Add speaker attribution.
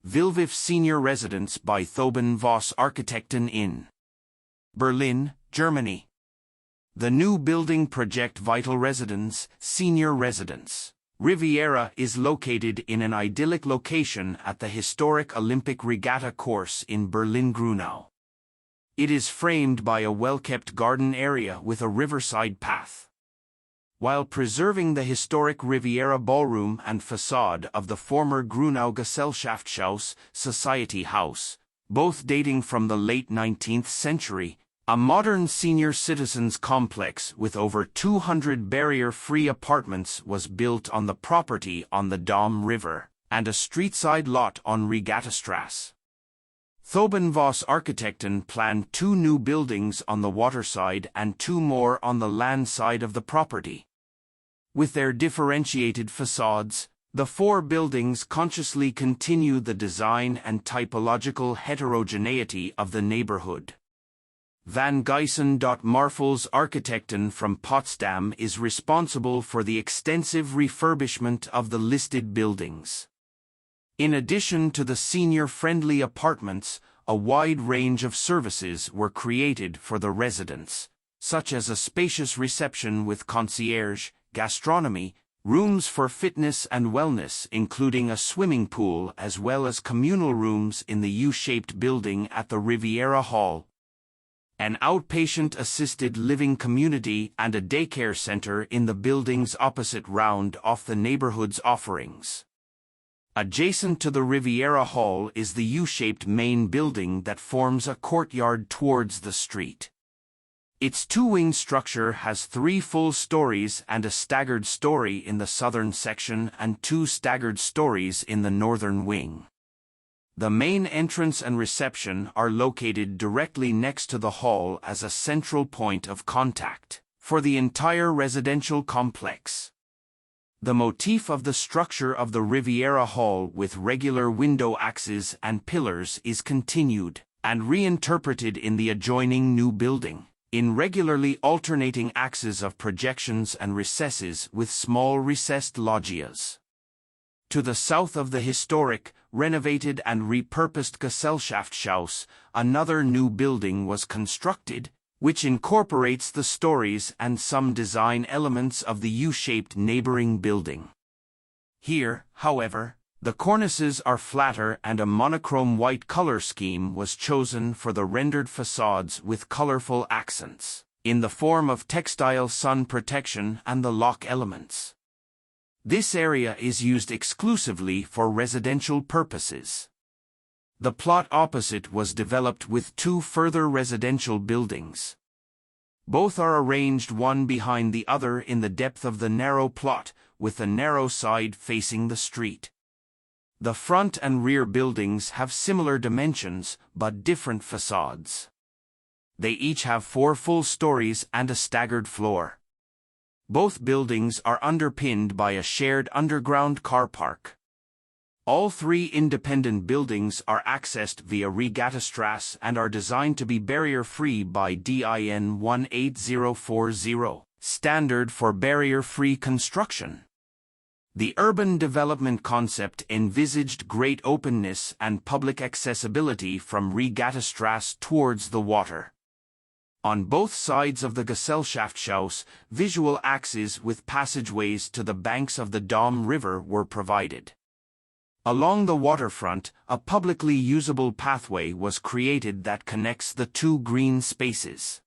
Speaker 1: VILVIF Senior Residence by Tchoban Voss Architekten in Berlin, Germany. The new building project Vitalresidenz, Senior Residence, Riviera is located in an idyllic location at the historic Olympic regatta course in Berlin-Gruenau. It is framed by a well-kept garden area with a riverside path, while preserving the historic Riviera Ballroom and façade of the former Gruenau Gesellschaftshaus, Society House, both dating from the late 19th century. A modern senior citizens complex with over 200 barrier-free apartments was built on the property on the Dahme River, and a streetside lot on Regattastrasse. Tchoban Voss Architekten planned 2 new buildings on the waterside and 2 more on the land side of the property. With their differentiated facades, the 4 buildings consciously continue the design and typological heterogeneity of the neighborhood. Van Geysen.Marfels Architekten from Potsdam is responsible for the extensive refurbishment of the listed buildings. In addition to the senior-friendly apartments, a wide range of services were created for the residents, such as a spacious reception with concierge, gastronomy, rooms for fitness and wellness including a swimming pool as well as communal rooms in the U-shaped building at the Riviera Hall, an outpatient assisted living community and a daycare center in the buildings opposite round off the neighborhood's offerings. Adjacent to the Riviera Hall is the U-shaped main building that forms a courtyard towards the street. Its 2-wing structure has 3 full stories and a staggered story in the southern section and 2 staggered stories in the northern wing. The main entrance and reception are located directly next to the hall as a central point of contact for the entire residential complex. The motif of the structure of the Riviera Hall with regular window axes and pillars is continued and reinterpreted in the adjoining new building, in regularly alternating axes of projections and recesses with small recessed loggias. To the south of the historic, renovated and repurposed Gesellschaft, another new building was constructed, which incorporates the stories and some design elements of the U-shaped neighboring building. Here, however, the cornices are flatter and a monochrome white color scheme was chosen for the rendered facades with colorful accents, in the form of textile sun protection and the lock elements. This area is used exclusively for residential purposes. The plot opposite was developed with 2 further residential buildings. Both are arranged one behind the other in the depth of the narrow plot, with the narrow side facing the street. The front and rear buildings have similar dimensions, but different facades. They each have 4 full stories and a staggered floor. Both buildings are underpinned by a shared underground car park. All 3 independent buildings are accessed via Regattastrasse and are designed to be barrier-free by DIN 18040, standard for barrier-free construction. The urban development concept envisaged great openness and public accessibility from Regattastrasse towards the water. On both sides of the Gesellschaftshaus, visual axes with passageways to the banks of the Dahme River were provided. Along the waterfront, a publicly usable pathway was created that connects the 2 green spaces.